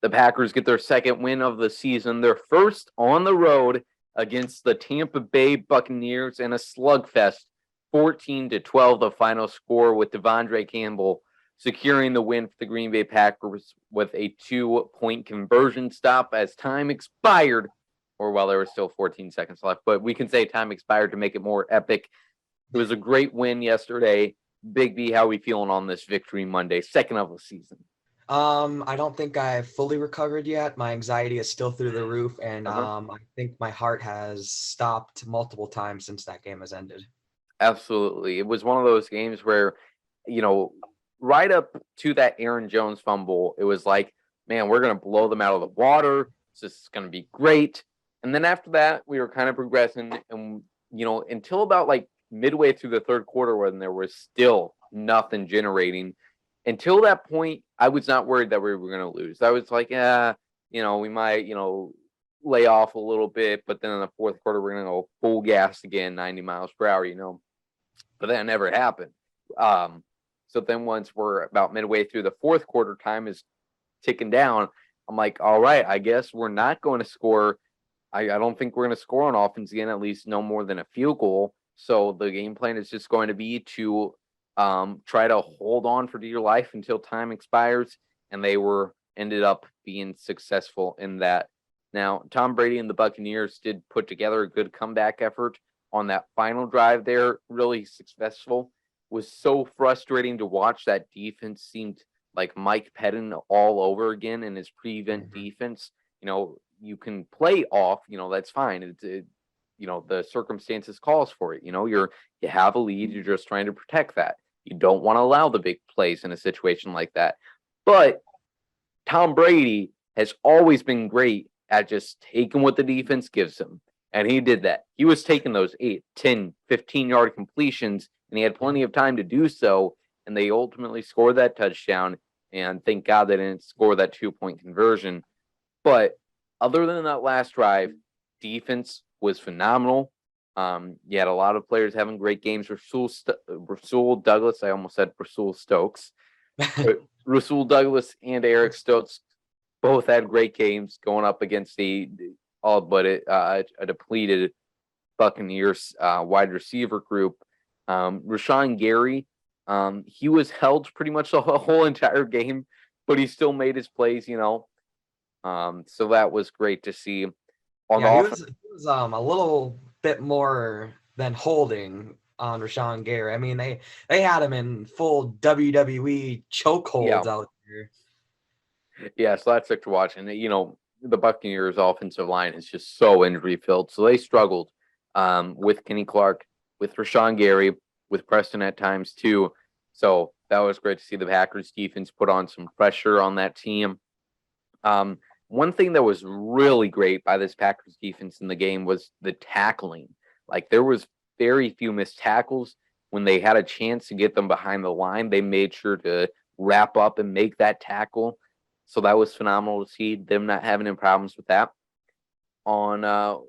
The Packers get their second win of the season, their first on the road against the Tampa Bay Buccaneers in a slugfest, 14-12 the final score, with Devondre Campbell securing the win for the Green Bay Packers with a 2-point conversion stop as time expired, or while there were still 14 seconds left, but we can say time expired to make it more epic. It was a great win yesterday. Big B, how are we feeling on this victory Monday, second of the season? I don't think I've fully recovered yet. My anxiety is still through the roof, and I think my heart has stopped multiple times since that game has ended. Absolutely. It was one of those games where, you know, right up to that Aaron Jones fumble, it was like, man, we're going to blow them out of the water. This is going to be great. And then after that, we were kind of progressing. And, until about like midway through the third quarter, when there was still nothing generating. Until that point, I was not worried that we were going to lose. I was like, yeah, we might, lay off a little bit. But then in the fourth quarter, we're going to go full gas again, 90 miles per hour. But that never happened. So then once we're about midway through the fourth quarter, time is ticking down. I'm like, all right, I guess we're not going to score. I don't think we're going to score on offense again, at least no more than a field goal. So the game plan is just going to be to try to hold on for dear life until time expires. And they ended up being successful in that. Now, Tom Brady and the Buccaneers did put together a good comeback effort on that final drive there, really successful. Was so frustrating to watch. That defense seemed like Mike Pettin all over again in his prevent defense. You can play off, that's fine. The circumstances calls for it. You have a lead, you're just trying to protect that. You don't want to allow the big plays in a situation like that. But Tom Brady has always been great at just taking what the defense gives him. And he did that. He was taking those 8, 10, 15-yard completions, and he had plenty of time to do so. And they ultimately scored that touchdown. And thank God they didn't score that 2-point conversion. But other than that last drive, defense was phenomenal. You had a lot of players having great games. Rasul Douglas, I almost said Rasul Stokes. Rasul Douglas and Eric Stokes both had great games going up against a depleted Buccaneers wide receiver group. Rashawn Gary, he was held pretty much the whole entire game, but he still made his plays, So that was great to see. He was a little bit more than holding on Rashawn Gary. I mean, they had him in full WWE chokeholds out there. Yeah, so that's sick to watch. And, the Buccaneers offensive line is just so injury filled. So they struggled with Kenny Clark, with Rashawn Gary, with Preston at times too. So that was great to see the Packers defense put on some pressure on that team. One thing that was really great by this Packers defense in the game was the tackling. Like, there was very few missed tackles. When they had a chance to get them behind the line, they made sure to wrap up and make that tackle. So that was phenomenal to see them not having any problems with that. On the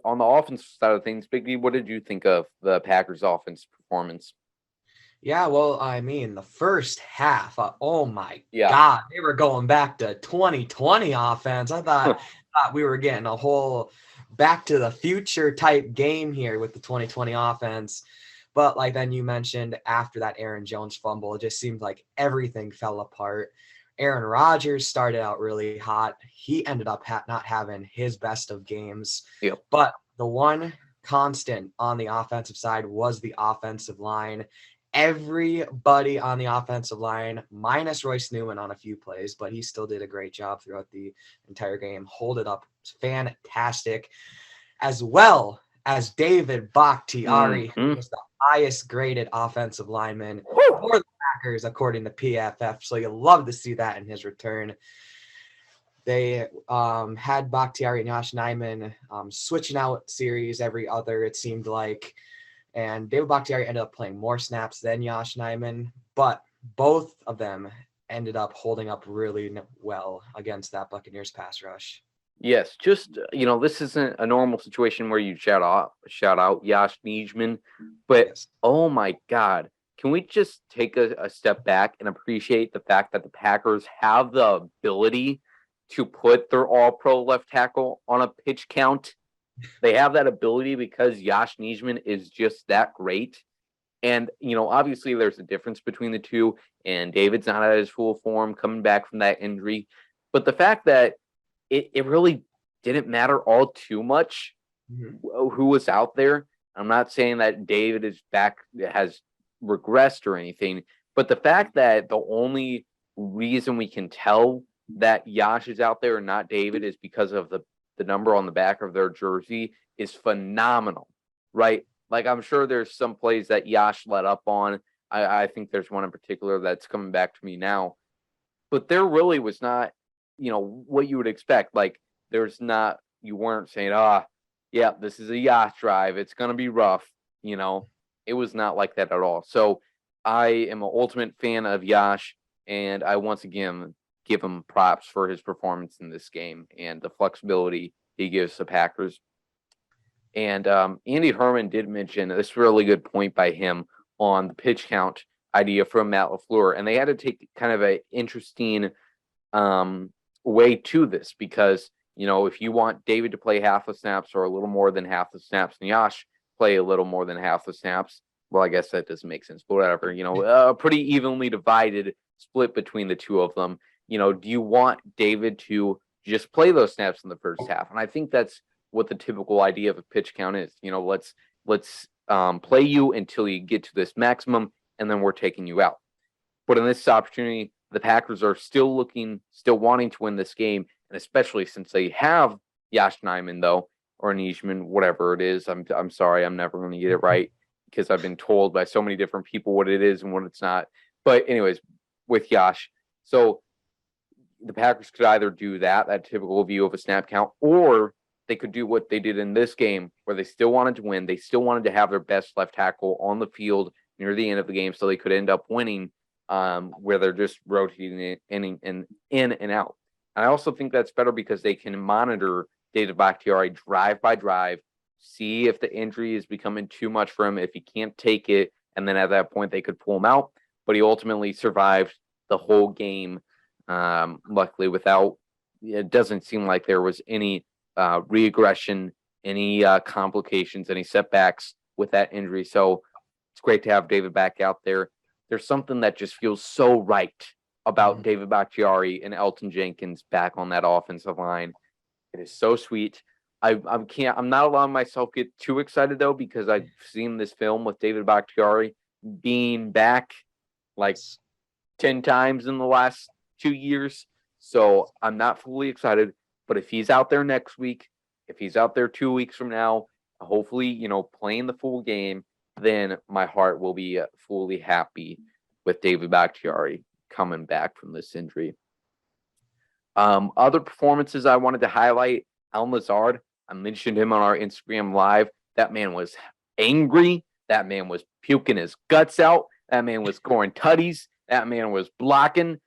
offensive side of things, Big D, what did you think of the Packers' offense performance? Yeah, well, I mean, the first half, oh my God, they were going back to 2020 offense. I thought we were getting a whole back to the future type game here with the 2020 offense. But like then you mentioned, after that Aaron Jones fumble, it just seemed like everything fell apart. Aaron Rodgers started out really hot. He ended up not having his best of games. Yep. But the one constant on the offensive side was the offensive line. Everybody on the offensive line, minus Royce Newman on a few plays, but he still did a great job throughout the entire game. Hold it up. Fantastic. As well as David Bakhtiari, who was the highest graded offensive lineman for the Packers, according to PFF. So you'll love to see that in his return. They had Bakhtiari and Josh Nijman switching out series every other, it seemed like. And David Bakhtiari ended up playing more snaps than Josh Nijman, but both of them ended up holding up really well against that Buccaneers pass rush. Yes, just this isn't a normal situation where you shout out Josh Nijman, but Oh my God, can we just take a step back and appreciate the fact that the Packers have the ability to put their all-pro left tackle on a pitch count. They have that ability because Josh Nijman is just that great. And, obviously there's a difference between the two, and David's not at his full form coming back from that injury. But the fact that it really didn't matter all too much who was out there. I'm not saying that David is back, has regressed or anything, but the fact that the only reason we can tell that Yash is out there and not David is because of the number on the back of their jersey is phenomenal, right? Like, I'm sure there's some plays that Yash let up on. I think there's one in particular that's coming back to me now. But there really was not, what you would expect. Like, you weren't saying, yeah, this is a Yash drive. It's going to be rough. It was not like that at all. So I am an ultimate fan of Yash, and I once again give him props for his performance in this game and the flexibility he gives the Packers. And Andy Herman did mention this really good point by him on the pitch count idea from Matt LaFleur. And they had to take kind of an interesting way to this because, if you want David to play half the snaps or a little more than half the snaps and Yash play a little more than half the snaps, well, I guess that doesn't make sense, but whatever, a pretty evenly divided split between the two of them. Do you want David to just play those snaps in the first half? And I think that's what the typical idea of a pitch count is. Let's play you until you get to this maximum, and then we're taking you out. But in this opportunity, the Packers are still wanting to win this game, and especially since they have Yash Nijman, though, or Nijman, whatever it is. I'm sorry, I'm never going to get it right because I've been told by so many different people what it is and what it's not. But anyways, with Yash, so the Packers could either do that typical view of a snap count, or they could do what they did in this game where they still wanted to win. They still wanted to have their best left tackle on the field near the end of the game so they could end up winning, where they're just rotating in and out. And I also think that's better because they can monitor David Bakhtiari drive by drive, see if the injury is becoming too much for him, if he can't take it, and then at that point they could pull him out. But he ultimately survived the whole game, luckily, it doesn't seem like there was any regression, any complications, any setbacks with that injury. So it's great to have David back out there. There's something that just feels so right about David Bakhtiari and Elton Jenkins back on that offensive line. It is so sweet. I'm not allowing myself to get too excited though, because I've seen this film with David Bakhtiari being back like 10 times in the last 2 years. So I'm not fully excited, but if he's out there next week, if he's out there 2 weeks from now, hopefully, playing the full game, then my heart will be fully happy with David Bakhtiari coming back from this injury. Other performances I wanted to highlight, Allen Lazard. I mentioned him on our Instagram Live. That man was angry. That man was puking his guts out. That man was scoring tutties. That man was blocking.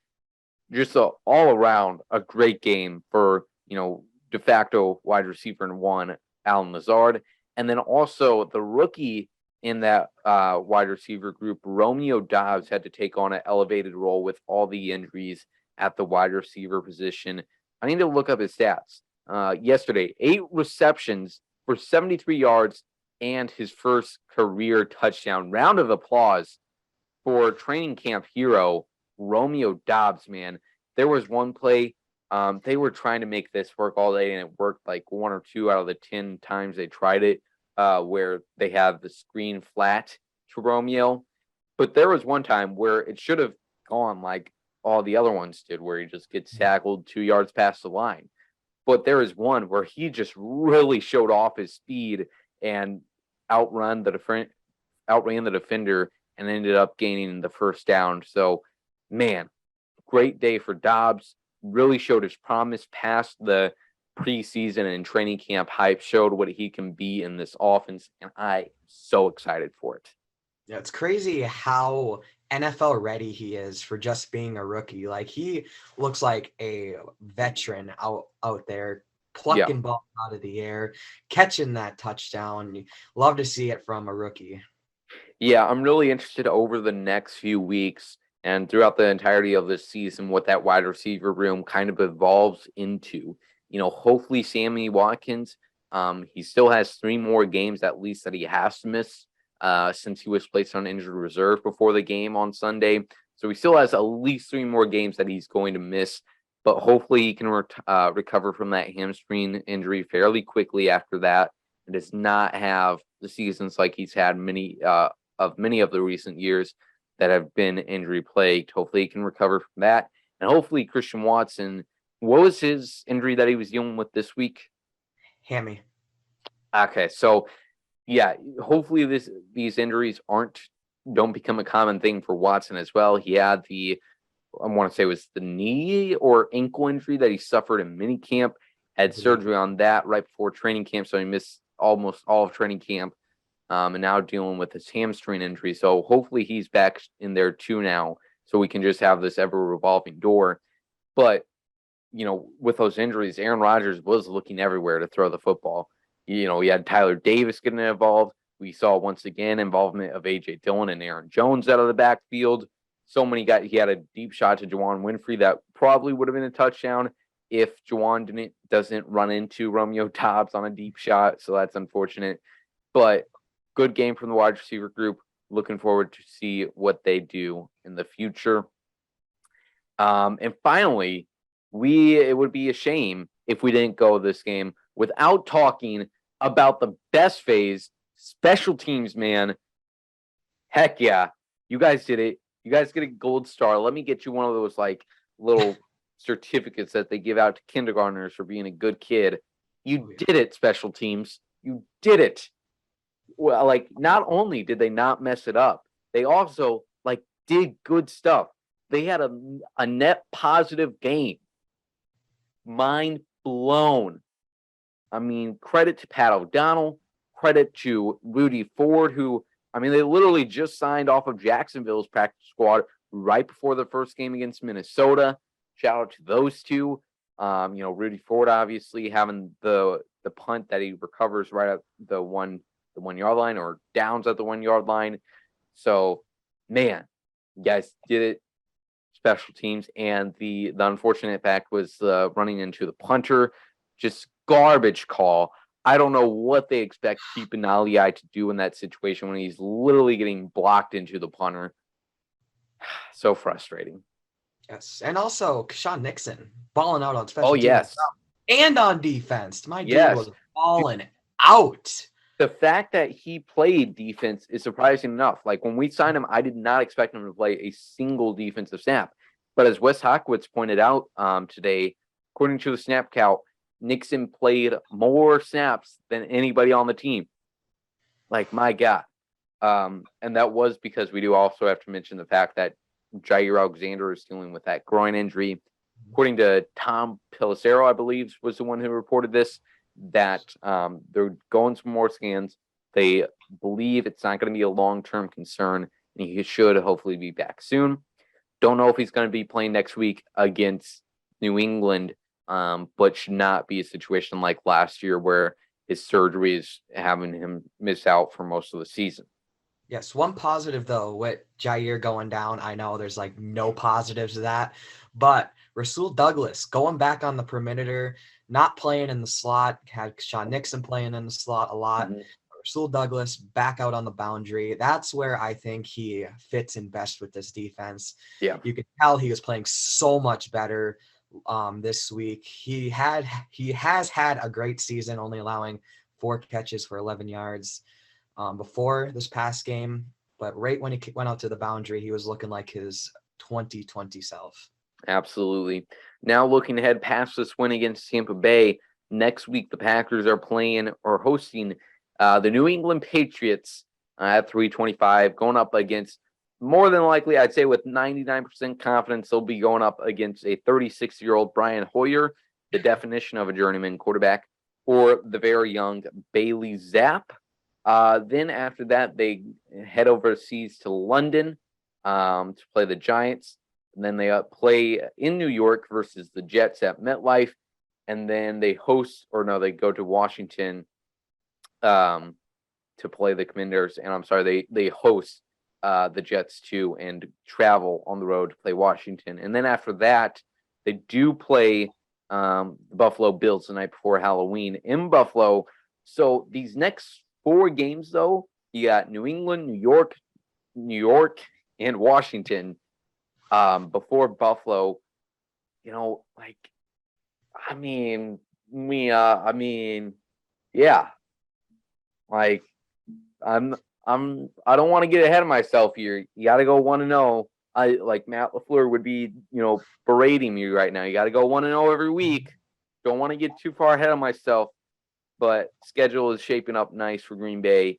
Just all around a great game for, de facto wide receiver #1, Allen Lazard. And then also the rookie in that wide receiver group, Romeo Doubs, had to take on an elevated role with all the injuries at the wide receiver position. I need to look up his stats. Yesterday, 8 receptions for 73 yards and his first career touchdown. Round of applause for training camp hero Romeo Doubs, man. There was one play, they were trying to make this work all day, and it worked like 1 or 2 out of the 10 times they tried it, where they have the screen flat to Romeo. But there was one time where it should have gone like all the other ones did, where he just gets tackled 2 yards past the line. But there is one where he just really showed off his speed and outran the defender and ended up gaining the first down. So, man, great day for Doubs. Really showed his promise past the preseason and training camp hype, showed what he can be in this offense, and I'm so excited for it. Yeah, it's crazy how NFL ready he is for just being a rookie. Like, he looks like a veteran out there, plucking ball out of the air, catching that touchdown. Love to see it from a rookie. Yeah, I'm really interested over the next few weeks and throughout the entirety of this season, what that wide receiver room kind of evolves into. Hopefully Sammy Watkins, he still has 3 more games at least that he has to miss since he was placed on injured reserve before the game on Sunday. So he still has at least 3 more games that he's going to miss, but hopefully he can recover from that hamstring injury fairly quickly after that and does not have the seasons like he's had many of the recent years that have been injury plagued. Hopefully he can recover from that. And hopefully Christian Watson, what was his injury that he was dealing with this week? Hammy. Okay, so yeah, hopefully these injuries don't become a common thing for Watson as well. He had I want to say it was the knee or ankle injury that he suffered in minicamp, had surgery on that right before training camp, so he missed almost all of training camp, and now dealing with his hamstring injury. So hopefully he's back in there too now, so we can just have this ever revolving door. But with those injuries, Aaron Rodgers was looking everywhere to throw the football. He had Tyler Davis getting involved. We saw once again involvement of A.J. Dillon and Aaron Jones out of the backfield. So many guys. He had a deep shot to Juwan Winfrey that probably would have been a touchdown if Juwan doesn't run into Romeo Doubs on a deep shot. So that's unfortunate. But good game from the wide receiver group. Looking forward to see what they do in the future. And finally, it would be a shame if we didn't go this game without talking about the best phase, special teams, man. Heck yeah. You guys did it. You guys get a gold star. Let me get you one of those little certificates that they give out to kindergartners for being a good kid. You did it, special teams. You did it. Well, not only did they not mess it up, they also did good stuff. They had a net positive game. Mind blown. I mean, credit to Pat O'Donnell, credit to Rudy Ford, who, they literally just signed off of Jacksonville's practice squad right before the first game against Minnesota. Shout out to those two. Rudy Ford obviously having the punt that he recovers right at the 1 yard line or downs at the 1 yard line. So, man, you guys did it. Special teams, and the unfortunate fact was running into the punter. Just garbage call. I don't know what they expect Keepin Aliai to do in that situation when he's literally getting blocked into the punter. So frustrating. Yes, and also Sean Nixon balling out on special teams. Yes. And on defense. My yes. dude was balling out. The fact that he played defense is surprising enough. When we signed him, I did not expect him to play a single defensive snap. But as Wes Hockwitz pointed out today, according to the snap count, Nixon played more snaps than anybody on the team. My God. And that was because we do also have to mention the fact that Jair Alexander is dealing with that groin injury. According to Tom Pelissero, I believe, was the one who reported this, that they're going some more scans. They believe it's not going to be a long-term concern, and he should hopefully be back soon. Don't know if he's going to be playing next week against New England, but should not be a situation like last year where his surgery is having him miss out for most of the season. Yes, one positive, though, with Jair going down, I know there's no positives to that, but Rasul Douglas going back on the perimeter, not playing in the slot, had Sean Nixon playing in the slot a lot. Mm-hmm. Rasul Douglas back out on the boundary. That's where I think he fits in best with this defense. Yeah, you could tell he was playing so much better this week. He has had a great season, only allowing 4 catches for 11 yards before this past game. But right when he went out to the boundary, he was looking like his 2020 self. Absolutely. Now looking ahead past this win against Tampa Bay, next week the Packers are playing or hosting the New England Patriots at 3:25, going up against, more than likely, I'd say with 99% confidence, they'll be going up against a 36-year-old Brian Hoyer, the definition of a journeyman quarterback, or the very young Bailey Zapp. Then after that, they head overseas to London to play the Giants. And then they play in New York versus the Jets at MetLife. And then they go to Washington to play the Commanders. And I'm sorry, they host the Jets too and travel on the road to play Washington. And then after that, they do play the Buffalo Bills the night before Halloween in Buffalo. So these next 4 games, though, you got New England, New York, and Washington before Buffalo. You know, like, yeah, like I don't want to get ahead of myself here. You got to go 1-0. I like Matt LaFleur would be, berating me right now. You got to go 1-0 every week. Don't want to get too far ahead of myself, but schedule is shaping up nice for Green Bay.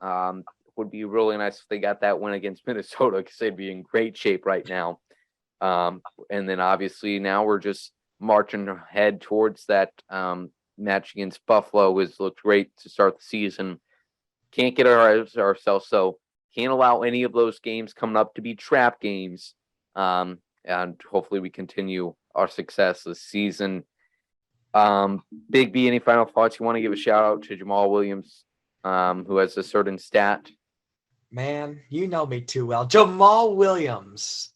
Would be really nice if they got that win against Minnesota because they'd be in great shape right now. And then obviously now we're just marching ahead towards that match against Buffalo, which looked great to start the season. Can't get ourselves, so can't allow any of those games coming up to be trap games. And hopefully we continue our success this season. Big B, any final thoughts? You want to give a shout out to Jamal Williams, who has a certain stat? Man, you know me too well. Jamal Williams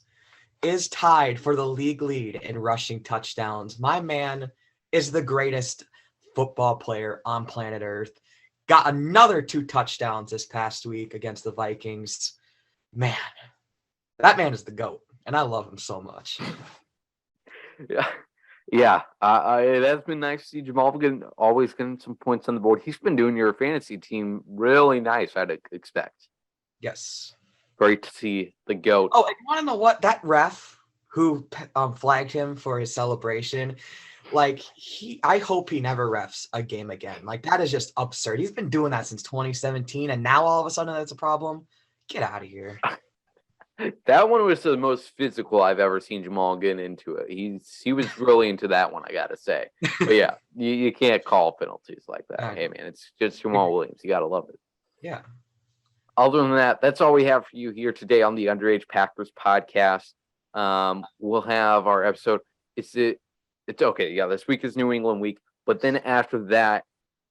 is tied for the league lead in rushing touchdowns. My man is the greatest football player on planet Earth. Got another 2 touchdowns this past week against the Vikings. Man, that man is the GOAT, and I love him so much. Yeah. It has been nice to see Jamal always getting some points on the board. He's been doing your fantasy team really nice, I'd expect. Yes. Great to see the GOAT. Oh, and you want to know what? That ref who flagged him for his celebration, I hope he never refs a game again. Like, that is just absurd. He's been doing that since 2017, and now all of a sudden that's a problem. Get out of here. That one was the most physical I've ever seen Jamal get into it. He was really into that one, I gotta say. But yeah, you can't call penalties like that. Hey man, it's just Jamal Williams. You gotta love it. Yeah. Other than that, that's all we have for you here today on the Underage Packers podcast. We'll have our episode. It's okay. Yeah, this week is New England week. But then after that,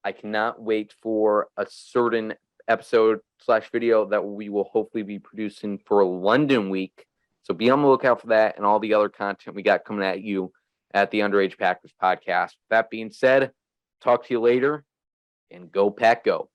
I cannot wait for a certain episode/video that we will hopefully be producing for London week. So be on the lookout for that and all the other content we got coming at you at the Underage Packers podcast. That being said, talk to you later, and go Pack Go.